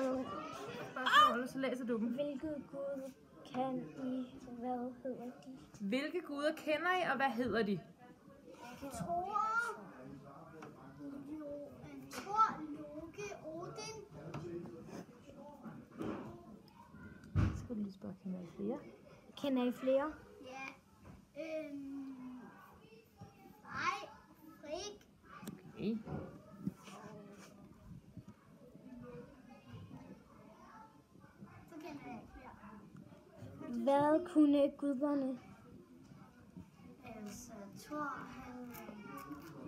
spørgsmål, så læser du dem. Hvilke guder kan I? Hvad hedder de? Hvilke guder kender I, og hvad hedder de? Thor, Loke, Odin. Så skal du lige spørge, kender I flere? Kender I flere? Ja. Nej, Frik. Okay. Så kender jeg ikke flere. Hvad kunne guderne? Altså, Thor, han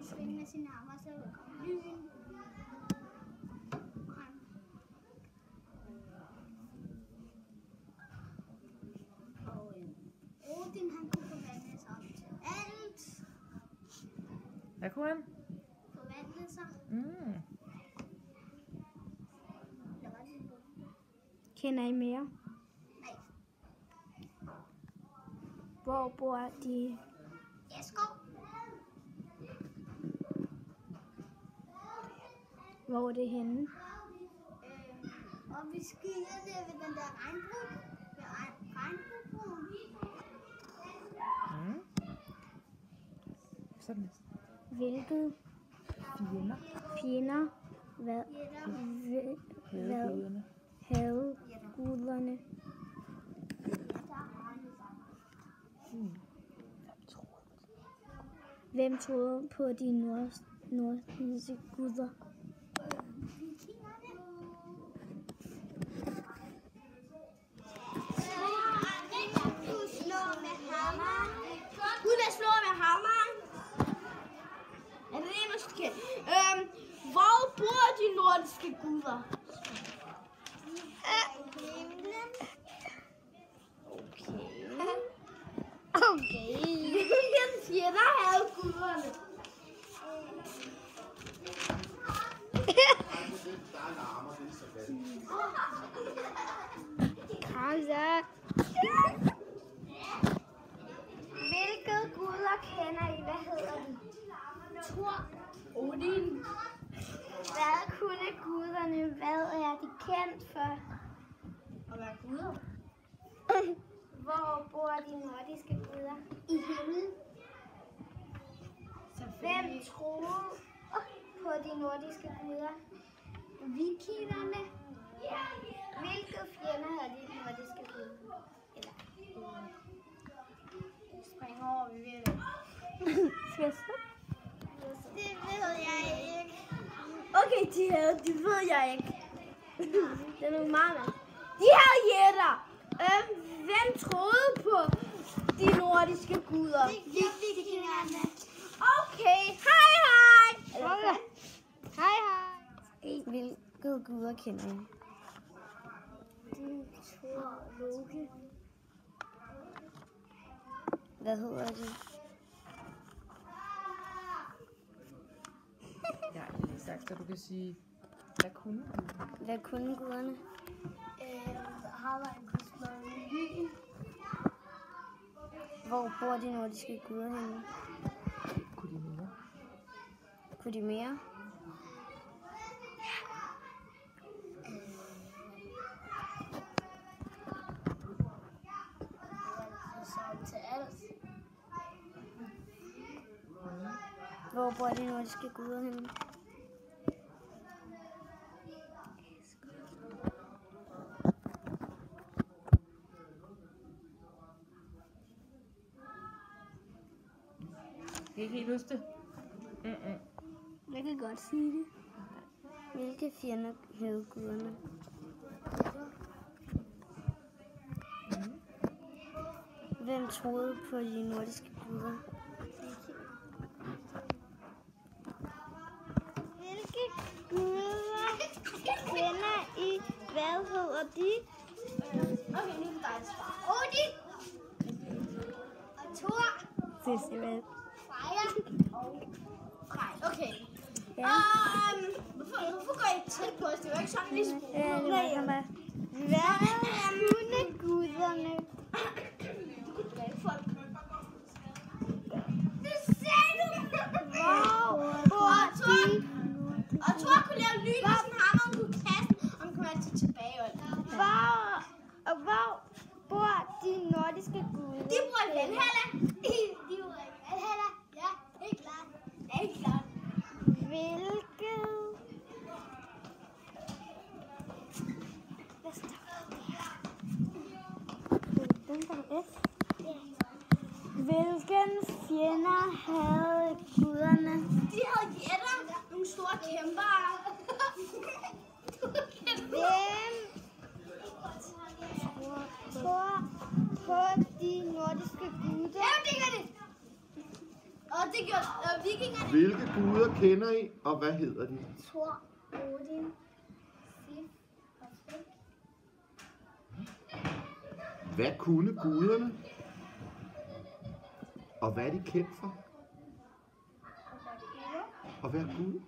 svingede med sine arme, så kom lyn. Odin, han kunne forvandle sig til alt. Hvad kunne han? Forvandle sig. Jeg var lige på. Kender I mere? Nej. Hvor bor de? Ja, skov. Hvor er det henne? Og vi skyerne ved den der regnbue. Ved regnbuebroen. Sådan. Hvilke fjender? Hvad havde guderne? Hvem troede på de nordiske guder? Hvor bor de nordiske guder? Okay. Hvilken fjender havde guderne? Karla. Hvilke guder kender I? Hvad hedder de? Thor, Odin. Hvad kunne guderne? Hvad er de kendt for? Og hvad guder? Hvor bor de nordiske guder? I himlen. Hvem troede på de nordiske guder? Vikingerne. Hvilke fjender havde de nordiske guder? Eller Spring over, vi ved det. skal jeg så? Det ved jeg ikke. Okay, det ved jeg ikke. Det er nogle meget mand. De her jætter. Hvem troede på de nordiske guder? Vikingerne. Okay, hej hej. Hej hej. Hvilke guder kender I? Thor, Loke. Hvad hedder de? Jeg har lige sagt, så du kan sige, hvad kunne du? Hvad kunne guderne? Har man kunne slå en lyn. Hvor bor de nordiske guder henne? Kunne de mere? Kunne de mere? Så til alt. Hvor bor de nordiske guder henne? Jeg kan ikke helt huske det. Jeg kan godt sige det. Hvilke fjender havde guderne? Hvem troede på de nordiske guder? Hvilke guder kender I? Hvad hedder de? Okay, nu er det dig, der svarer. Odin. Og Thor. Sissel. Freja. Og Kaj. Okay. Ja. Hvorfor går I tæt på os? Det var ikke sådan, vi spurgte. Ja, det var mig. Hvad kunne guderne? Du kunne dræbe folk. Det sagde du! Og Thor kunne lave lyn, og sådan hammer, hun kunne kaste, og han kunne være til Hvilken fjender havde guderne? De havde jætter, nogle store kæmper. Hvem tror på de nordiske guder? Ja, det gør det! Og det gør vikingerne. Hvilke guder kender I, og hvad hedder de? Thor, Odin, Sif og Frigg. Hvad kunne guderne? Og hvad er de kendt for? Og hvad er gud?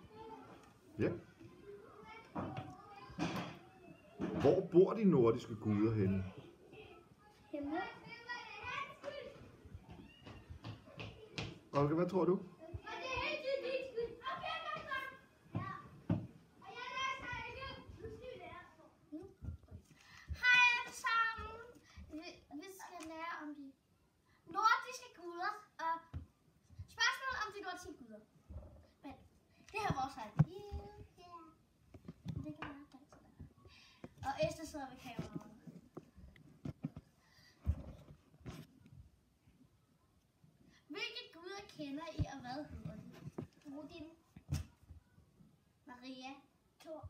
Ja. Hvor bor de nordiske guder henne? Himmel. Olga, hvad tror du? Hej alle sammen. Vi skal lære om de nordiske guder og spørgsmål om de nordiske guder. Men det har vores egen. Det kan være dansk. Og Esther sidder ved kameraet. Hvilke guder kender I, og hvad hedder de? Odin, Maria, Thor.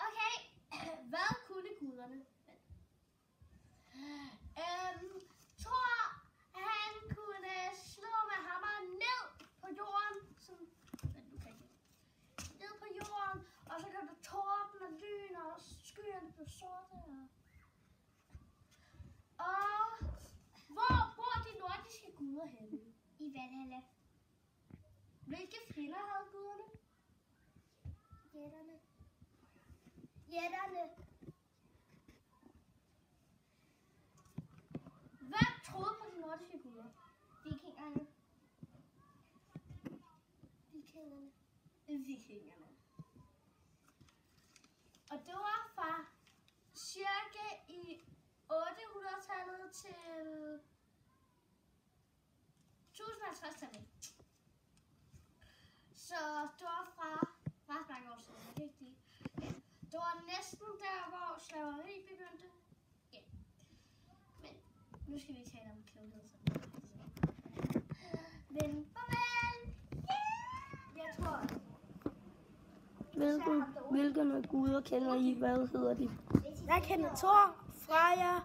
Okay, hvad kunne guderne? Thor, han kunne slå med hammeren ned på jorden, som ned på jorden, og så kom der torden og lyn, og skyerne blev sorte. Og hvor bor de nordiske guder henne? I Valhalla. Hvilke fjender havde guderne? Jætterne. Jætterne. Hvem troede på de nordiske guder? Vikingerne. Vikingerne. Og det var fra cirka i 800-tallet til 1050-tallet. Så det var fra ret mange år siden. Det var næsten der, hvor slaveri begyndte. Ja. Men nu skal vi tale om kloghed. Men farvel! Jeg tror... Hvilke guder kender I? Hvad hedder de? Jeg kender Thor, Freja,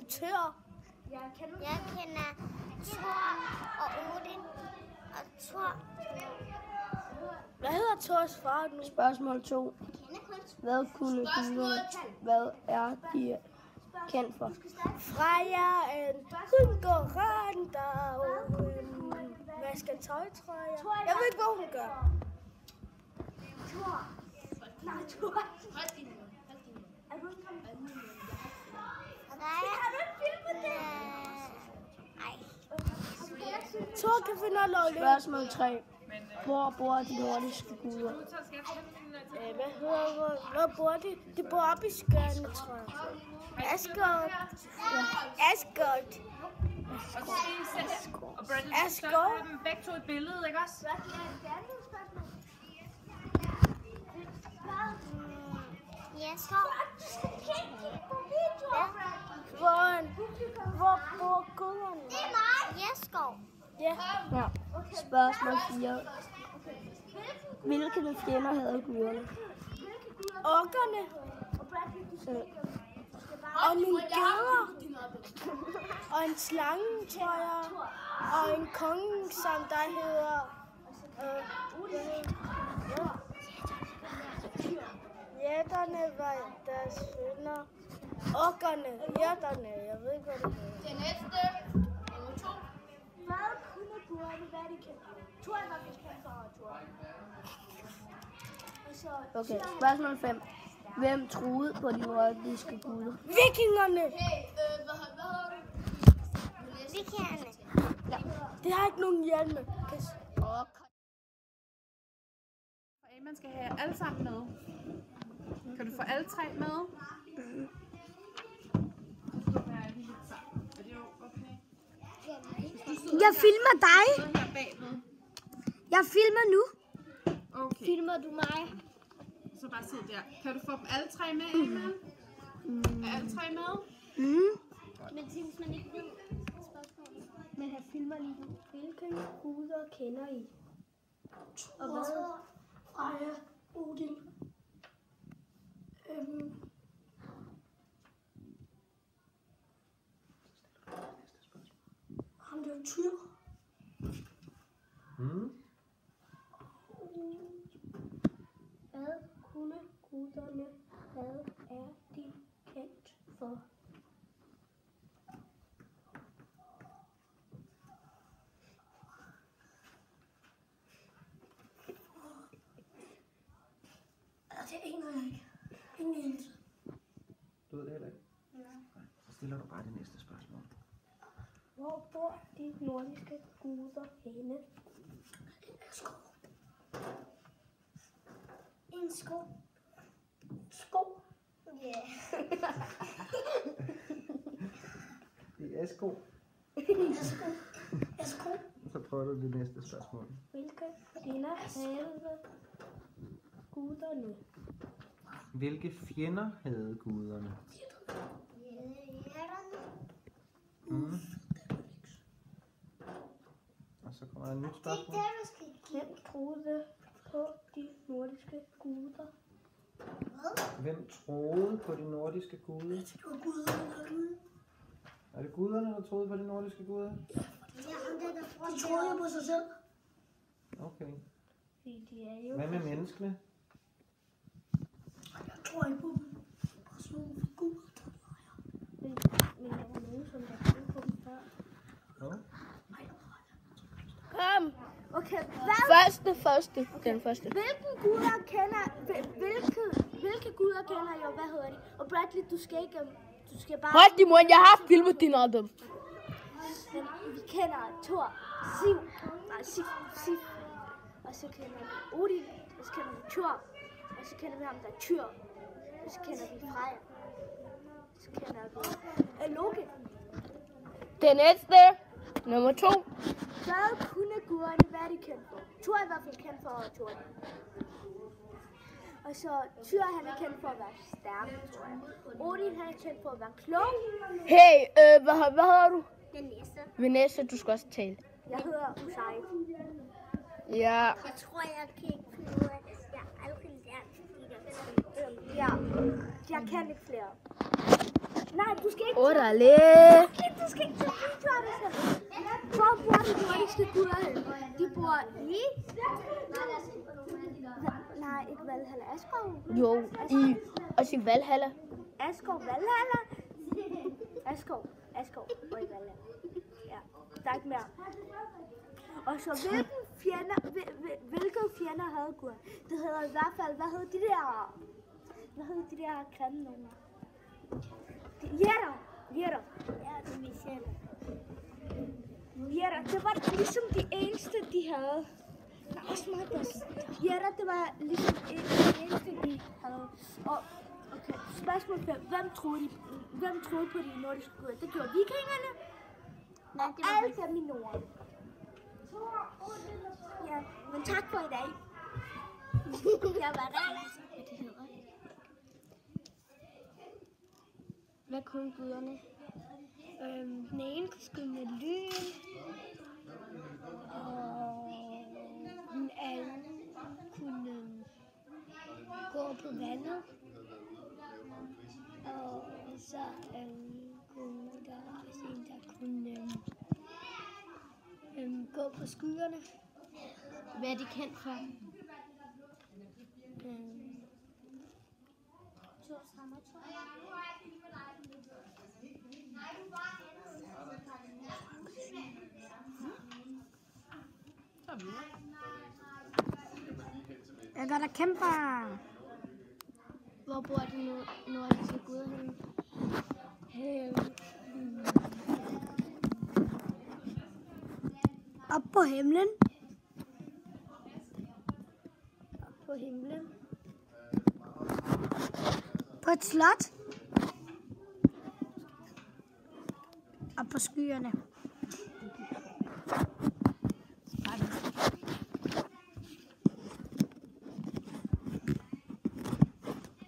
Tør. Jeg kender Thor og Odin og Thor. Hvad hedder Thors far nu? Spørgsmål 2. Hvad kunne guderne? Hvad er de kendt for? Freja, hun går rundt og vasker tøj, tror jeg. Jeg ved ikke, hvad hun gør. Thor. Nej, Thor. Hold din. Er du ikke kommet? Har du ikke filmet det? Nej. Thor kan finde noget. Spørgsmål 3. Hvor bor de nordiske guder? Hvor bor de? De bor oppe i skørene, tror jeg. Asgård. Ja. Asgård. Og Bradley, du skal have dem begge to et billede, ikke også? Hvor bor guderne? Det er mig. Jeskov. Ja. Spørgsmål 4. Hvilke fjender havde guderne? Orkerne. Og nogle geder. Og en slange, tror jeg. Og en konge, som der hedder... Jætterne var deres fjender. Orkerne, jætterne, jeg ved ikke, hvad det hedder. Det næste. Hvad kunne guderne være, de kendte? Thor var vist kendt for Thor. Okay, spørgsmål 5. Hvem troede på de nordiske guder? Vikingerne! Vikingerne. Ja. Det har ikke nogen hjelme. Man skal have alle sammen med. Kan du få alle 3 med? Jeg filmer dig. Her bagved. Jeg filmer nu. Okay. Filmer du mig? Så bare sid der. Kan du få dem alle 3 med, Emma? Er alle tre med? Men ting, man ikke ved. Spørgsmålet. Men han filmer lige nu. Hvilke guder kender I? Og hvad? Freja, Odin. Ham der Tyr. Hvad kunne guderne? Hvad er de kendt for? Det aner jeg ikke. Ingen anelse. Du ved det heller ikke? Nej. Så stiller du bare det næste spørgsmål. Hvor bor de nordiske guder henne? En sko. Sko. Ja. Det er sko. Sko. Så prøver du det næste spørgsmål. Hvilke fjender havde guderne? Hvilke fjender havde guderne? Og så kommer der et nyt spørgsmål. Hvem troede på de nordiske guder? Hvem troede på de nordiske guder? Det var guderne. Er det guderne, der troede på de nordiske guder? De troede jo på sig selv. Okay. De er jo... Hvad med menneskene? Jeg tror ikke på dem. Bare sådan nogle figurer, der leger. Men der var nogen, som der troede på dem før. No? Kom! Okay, første. Den første. Hvilke guder kender jeg? Hvad hedder de? Og Bradley, du skal bare... Hold din mund, jeg har filmet din af dem. Men vi kender Thor, Sif. Og så kender vi Odin. Og så kender vi Thor. Og så kender vi ham, der er Tyr. Og så kender vi Freja. Så kender vi Loke. Den næste. Nummer 2. Hvad kunne guderne være de kendt for? Thor er i hvert fald kendt for at tårne. Og så Tyr, han er kendt for at være stærk, tror jeg. Odin, han er kendt for at være klog. Hey, hvad hedder du? Den næste. Vanessa, du skal også tale. Jeg hedder Usai. Ja. Jeg tror, jeg kan ikke finde ud af det. Jeg har aldrig lært det. Ja, jeg kan ikke flere. Nej, du skal ikke... Orale. Du skal ikke tage video af det selv. Hvor bor de nordiske guder hen? De bor i... Nej, ikke Valhalla. Asgård? Jo, også i Valhalla. Asgård, Valhalla? Asgård og i Valhalla. Ja, der er ikke mere. Og så hvilke fjender havde guderne? Det hedder i hvert fald, hvad hedder de der grimme nogen? Jætter. Ja, det er Michelle. Jætter, det var ligesom de eneste, de havde. Der er også meget bedst. Jætter, det var ligesom de eneste, de havde. Og okay, spørgsmål 5. Hvem troede på de nordiske guder? Det gjorde vikingerne. Nej, det var alle dem i Norden. Ja, men tak for i dag. Jeg var der. Hvad kunne guderne? Den ene kunne skyde med lyn. Og den anden kunne gå på vandet. Og så kunne der også en, der kunne gå på skyerne. Hvad er de kendt for? Jeg gør der kæmper. Hvor bor de nordiske guder henne? Op på himlen. På himlen. På et slot. Og på skyerne.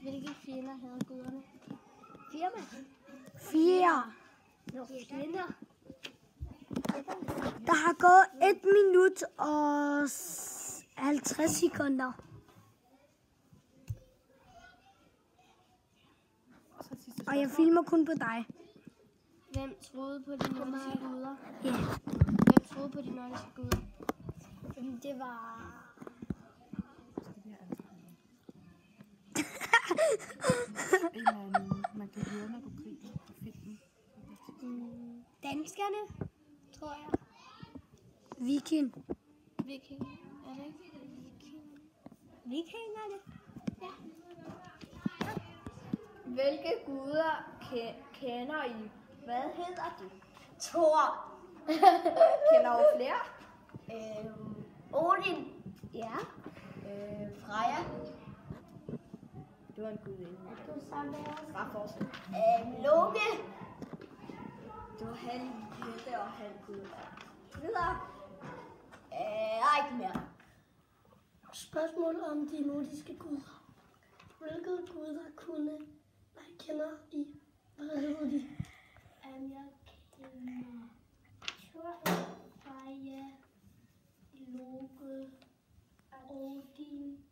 Hvilke fjender havde guderne? 4. Der har gået 1 minut og 50 sekunder. Og jeg filmer kun på dig. Hvem troede på de nordiske guder? Ja. Hvem troede på de nordiske guder? Det var... En eller anden, man kan høre, når du griner på filmen. Danskerne, tror jeg. Viking. Viking. Er det ikke viking? Vikingerne? Ja. Hvilke guder kender I? Hvad hedder de? Thor. Kender du flere? Odin. Ja. Freja. Du er en gudinde. Hvad forskel? Loke. Du er halv jætte og halv gud. Videre. Ikke mere. Spørgsmål om de nordiske guder. Hvilke guder kender I? Hvad hedder de? Jeg kender Thor, Freja, Loke, Odin.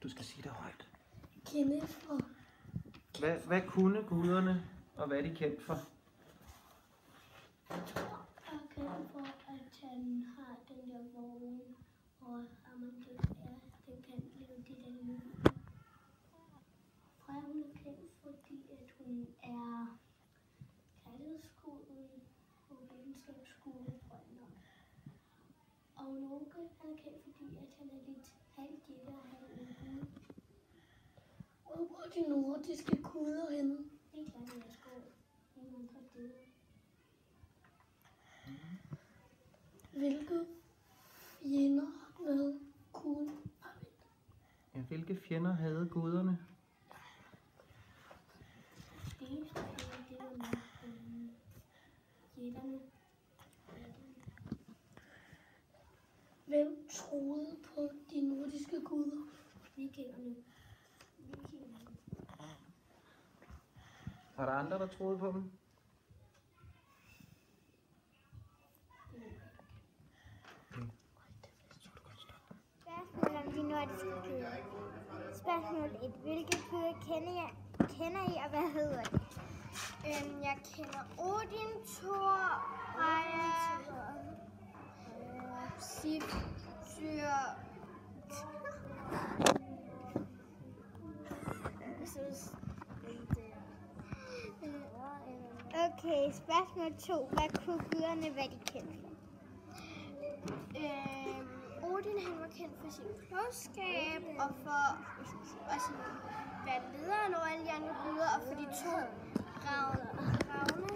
Du skal sige det højt. Kende for. Hvad kunne guderne, og hvad er de kendt for? Jeg kender for, at han har den der vogn, og at man den kan leve det der liv. Freja, hun er kendt, fordi at hun er kærlighedsguden og videnskabsguden, tror jeg nok. Og Loke er kendt, fordi at han er lidt halvt jætte og halvt gud. Hvor bor de nordiske guder henne? Det er klart, at jeg skal i nogle andre steder. Hvilke fjender med kun? Ja, hvilke fjender havde guderne? Det eneste det var nok jætterne. Hvem troede på de nordiske guder? Vikingerne. Var der andre, der troede på dem? Spørgsmål om de nordiske guder. Spørgsmål 1. Hvilke guder kender I, og hvad hedder de? Jeg kender Odin, Thor, Freja, Sif, Syr. Okay, spørgsmål 2. Hvad kunne guderne være de kendt for? Odin han var kendt for sin klogskab og for at være lederen over alle de andre guder og for de 2 ravne,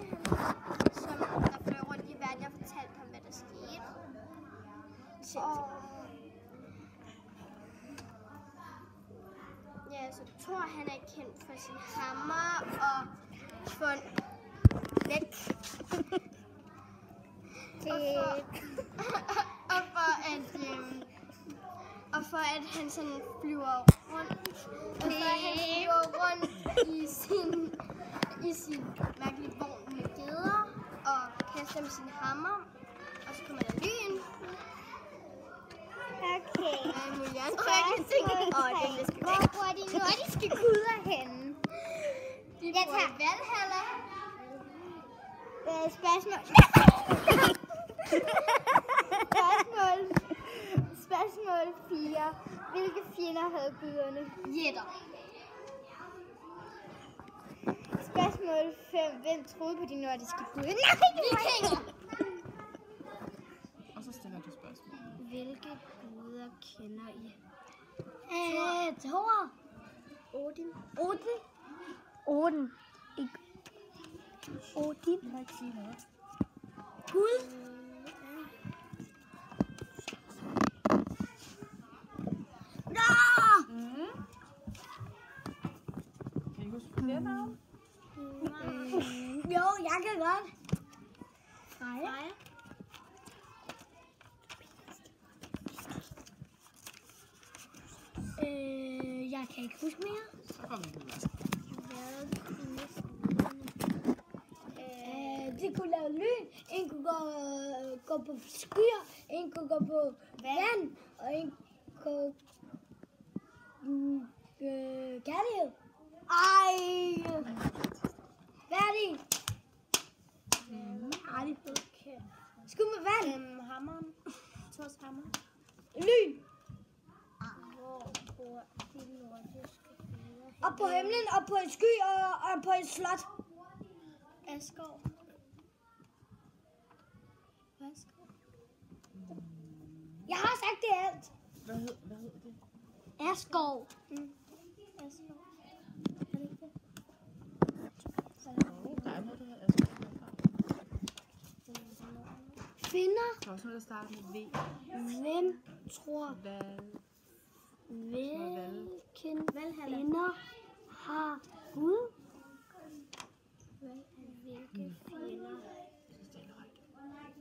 som der fløj rundt i verden. Jeg fortalte ham, hvad der skete. Og ja, så Thor han er kendt for sin hammer og for væk. Og for at han sådan flyver rundt. Og for at han flyver rundt i sin mærkelige vogn med geder og kaster med sin hammer. Og så kommer der lyn. Okay. Og en mulig andre ting. Og det skal Hvor bor de nordiske guder henne? de bor i Valhalla. Spørgsmål. Spørgsmål 4. Hvilke fjender havde guderne? Jætter. Spørgsmål 5. Hvem troede på de nordiske guder? Nej, Vikinger. Og så stiller du spørgsmål. Hvilke guder kender I? Thor. Odin. Odin. Ikke. Odin. Jeg må ikke sige noget. Gud. Kan I huske flere navne? Jo, jeg kan godt. Freja. Jeg kan ikke huske mere. Så går vi videre. De kunne lave lyn, en kunne gå på skyer, en kunne gå på vand, og en kunne kærlighed. Ej! Færdig! Skud med vand! Hammeren. Thors hammer. Lyn! Hvor bor de nordiske guder? Op på himlen, op på en sky og på et slot. Asgård. Jeg har sagt det alt. Hvad hedder det? Asgård. Asgård. Der er noget, der hedder Asgård. Finder. Der er også noget, der starter med V. Hvem tror, Val. hvilken finder har Gud?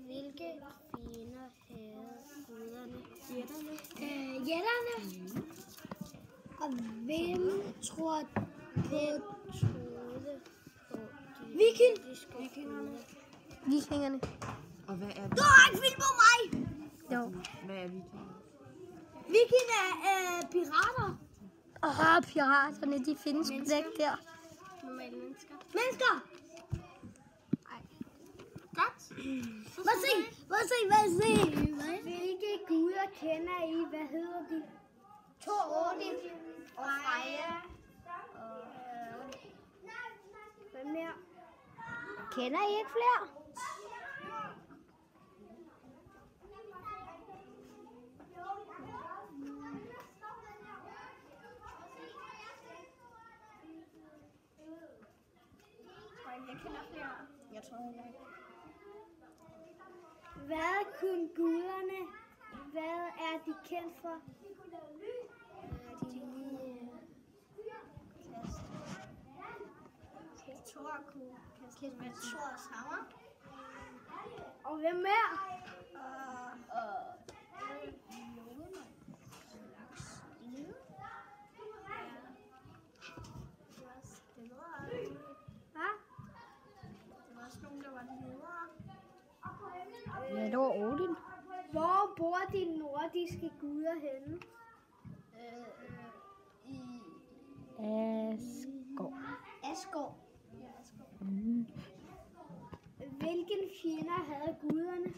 Hvilke fjender havde guderne? Jætterne. Og hvem tror Hvem troede på de Vikingerne. Vikingerne. Og hvad er Du har ikke film på mig! Jo. Hvad er vikinger? Vikinger er pirater. Piraterne, de findes væk der. normale mennesker? Mennesker! Godt. Hvad se? Hvilke guder kender I? Hvad hedder de? Thor, Odin og Freja. Hvem mere? Kender I ikke flere? Jeg kender flere. Jeg tror, jeg Hvad kunne guderne? Hvad er de kendt for? Thor kunne kaste med Thors hammer. Og hvem mere? Ja, det var Odin. Hvor bor de nordiske guder henne? Asgård. Hvilken fjender havde guderne?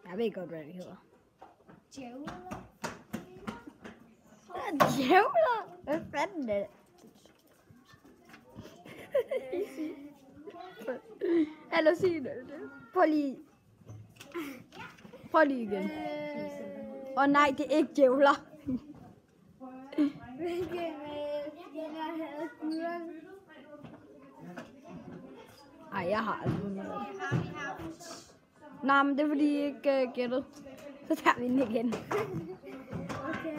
Jeg ved godt, hvad det hedder. Djævler. Djævler? Hvad fanden er det? Eller sig det. Prøv lige igen. Nej, det er ikke djævler. Hvilke fjender havde guderne? Ej, jeg har aldrig noget. Nej, men det er fordi, I ikke gættede. Så tager vi den igen. Okay.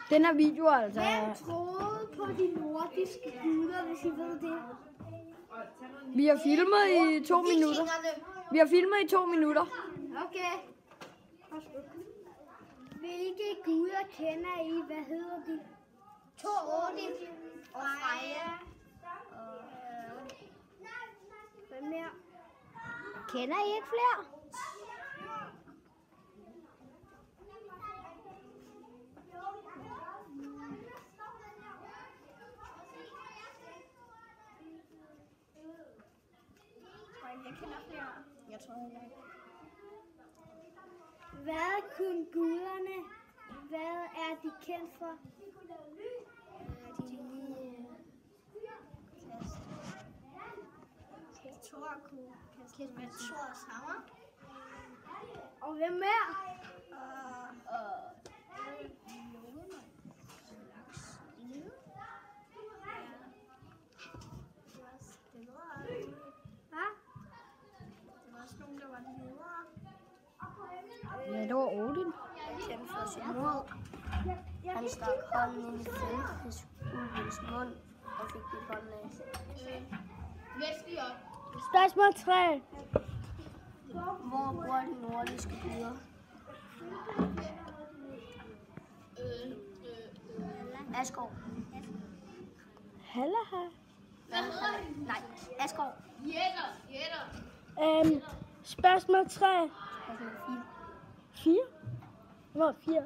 Den her video altså. Hvem troede på de nordiske guder, hvis I ved det? Vi har filmet i 2 minutter. Vi har filmet i 2 minutter. Okay. Hvilke guder kender I? Hvad hedder de? Thor, Odin og Freja. Hvem mere? Kender I ikke flere? Jeg kender flere. Jeg tror, jeg Hvad kunne guderne? Hvad er de kendt for? Thor kunne kaste med Thors hammer. Og hvem mere? Ja, det var Odin. Kendt for sit mod. Han stak hånden ind i Fenris ulvens mund og fik det hånden af. Vestlig op. Spørgsmål 3. Hvor bor de nordiske guder? Asgård. Halaha. Nej, Asgård. Spørgsmål 3. Spørgsmål 4. Hvor er 4?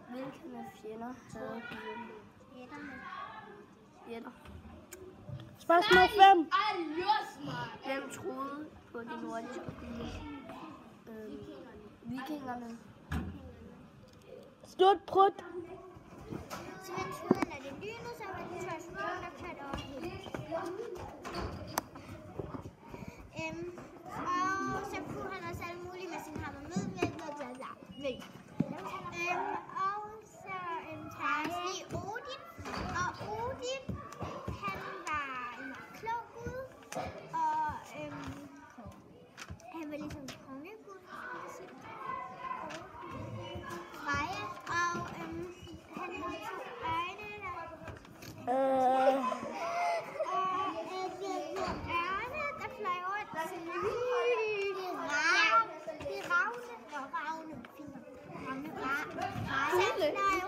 Hvilke fjender havde guderne? Jætter. Spørgsmål 5. Hvem troede på de nordiske guder? Vikingerne. Stort prut. Så mens huden er det lynet, så var det tørs der kørte over hele. Og så kunne han også alt muligt med sin hammer med, og så tager jeg lige Odin. Og Odin, han var en meget klog gud, og han var ligesom kongegud, Freja, og han havde 2 øjne der. Ørne, der fløj rundt, og sådan fløj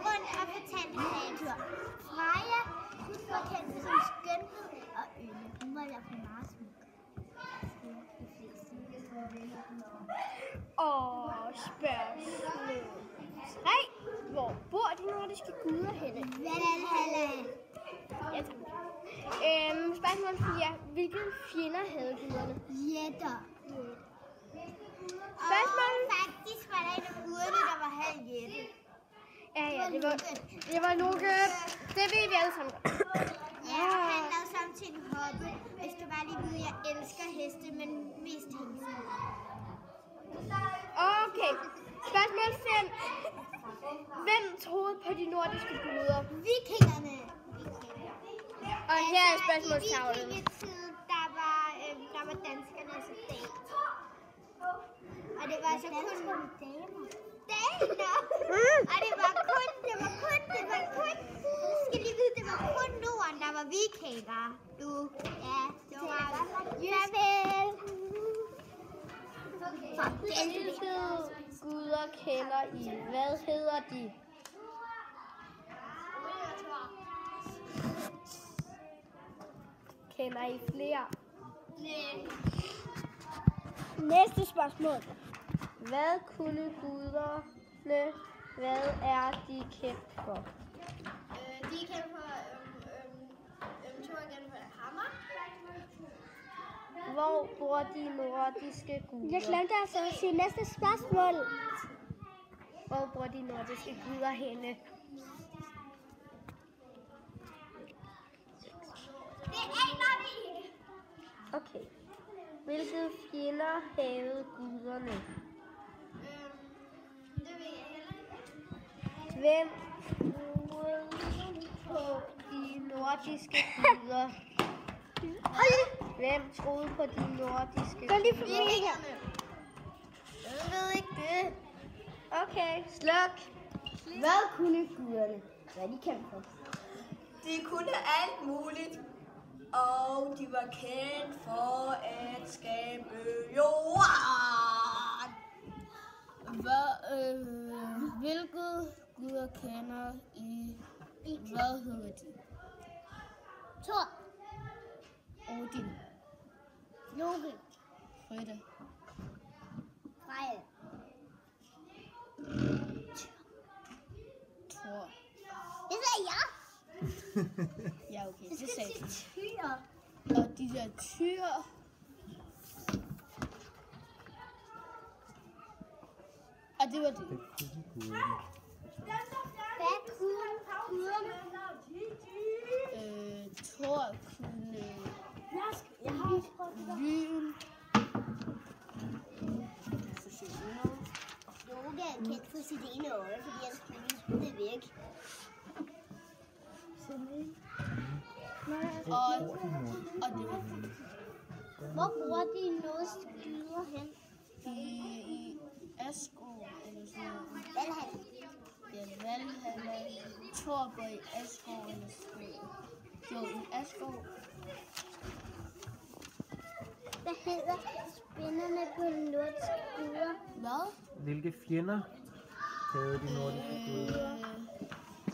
rundt og fortalte eventyr. Freja, hun var kendt for sin skønhed og ynde. Hun var derfor meget smuk. Og spørgsmål 3. Hvor bor de nordiske guder henne? Valhalla. Ja, tak. Spørgsmål 4. Hvilke fjender havde guderne? Jætter. Spørgsmål. Og faktisk var der en af guderne, der var halv jætte. Ja, det var Loke. Det ved vi alle sammen. Ja, og han lavede samtidig en hoppe. Hvis du bare lige ved, jeg elsker heste, men mest heste. Okay. Spørgsmål 5. Hvem troede på de nordiske guder? Vikingerne. Og her er spørgsmålstavlen. I vikingetid, der var danskerne så delt. Og det var så kun damer. Og det var kun. Skal lige vide, det var kun Norden, der var vikinger. Ja, det var. Javel. Hvilke guder kender I? Hvad hedder de? Kender I flere? Næste spørgsmål. Hvad kunne guderne? Hvad er de kendt for? De er kendt for, Thor er kendt for hammer. Hvor bor de nordiske guder? Jeg glemte altså at sige næste spørgsmål. Hvor bor de nordiske guder henne? Det aner vi ikke. Okay. Hvilke fjender havde guderne? Det ved jeg heller ikke. Hvem troede på de nordiske guder? Hvem troede på de nordiske guder? Vikingerne. Jeg ved ikke det. Okay, sluk. Hvad kunne guderne? Hvad er de kendt for? De kunne alt muligt, og de var kendt for at skabe jorden. Hvilke guder kender I? Hvad hedder de? Thor. Odin. Loke. Frøde. Freja. Thor. Det sagde jeg. Ja, okay, det sagde du. Tyre. Og de der tyre. Og det var det. Hvad kunne guderne? Thor kunne lyn. Loke er kendt for sit ene øje, fordi han skulle det væk. Og det var det. Hvor bruger de nordiske guder hen? I Asgård eller sådan noget. Valhalla. Ja, Valhalla. Thor går i Asgård eller sådan noget. Jo, i Asgård. hedder spinderne på de nordiske guder? Hvad? Hvilke fjender havde de nordiske guder?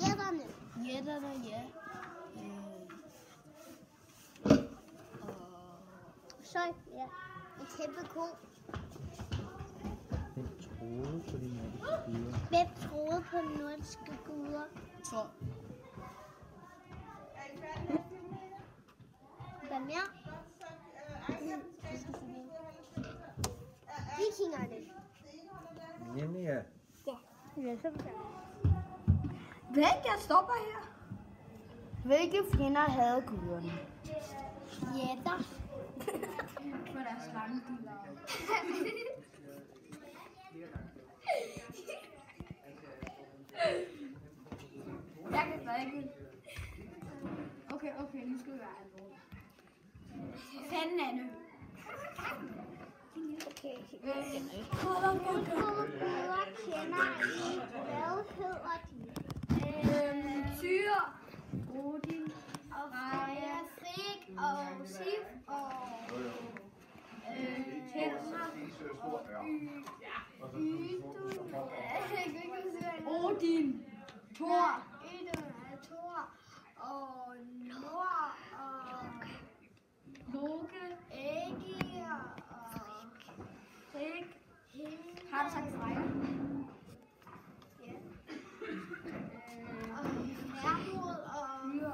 Jætterne. Jætterne, ja. Så, ja. En kæmpe ko. Hvem troede på de nordiske guder? Hvem troede på de nordiske guder? Thor. Hvad mere? Vikingerne. Linnea. Vent, jeg stopper her. Hvilke fjender havde guderne? Jætter. For deres slangebiler. Jeg kan stadig ikke. Okay, nu skal vi være alvorlige. Fanden, Anne. Okay. Guder kender I. Hvad hedder de? Tyre. Odin. Og Freja, Frik og Sif og Helmer. Odin. Thor. Thor. Og Nord og Loke. Ægir og Frik. Himmel. Har du sagt Freja? Ja. Og Hermod og Vi har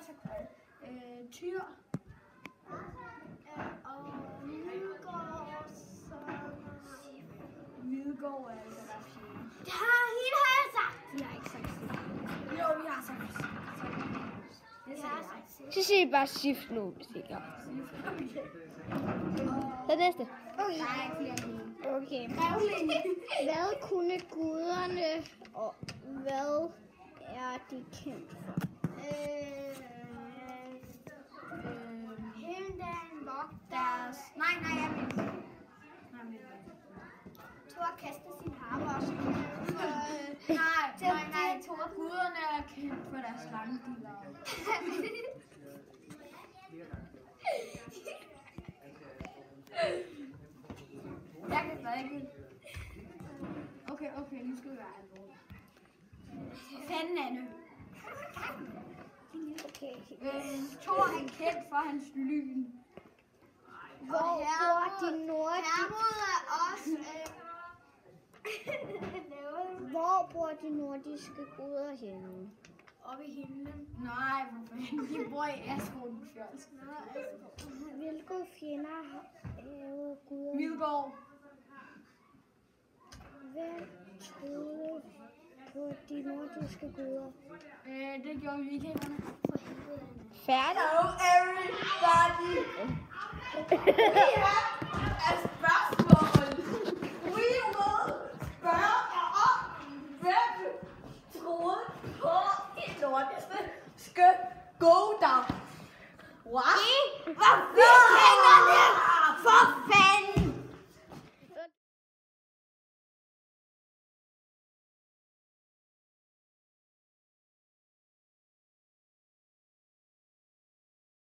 sagt Freja. Tyr. og Midgård og så Midgård er altså der fjerde. det har jeg sagt. Vi har ikke sagt Freja. Jo, vi har sagt det sagde jeg. Så siger I bare shift nu, hvis I ikke har. Så næste. Okay. Der er ikke flere nu. Okay. Hvad kunne guderne, og hvad er de kendt for? Himmeldagen, Deres... Nej, jeg mener. Thor kaster sin hammer også. Nej. Guderne er kendt for deres slangebiler. Jeg kan stadig ikke. Okay, nu skal vi være alvorlige. Fanden, Anne. Okay. Thor er kendt for hans lyn. Hvor bor de nordiske? Hermod er også... Hvor bor de nordiske guder henne? Oppe i himlen. Nej, for fanden. De bor i Asgården først. Hvilke fjender havde guderne? Midgård. Hvem troede på de nordiske guder? Det gjorde vikingerne. Færdig. Hello everybody. We have a spørgsmål. We will spørge jer om, hvem troede på de nordiske guder. What? Hvad vikingerne? For fanden!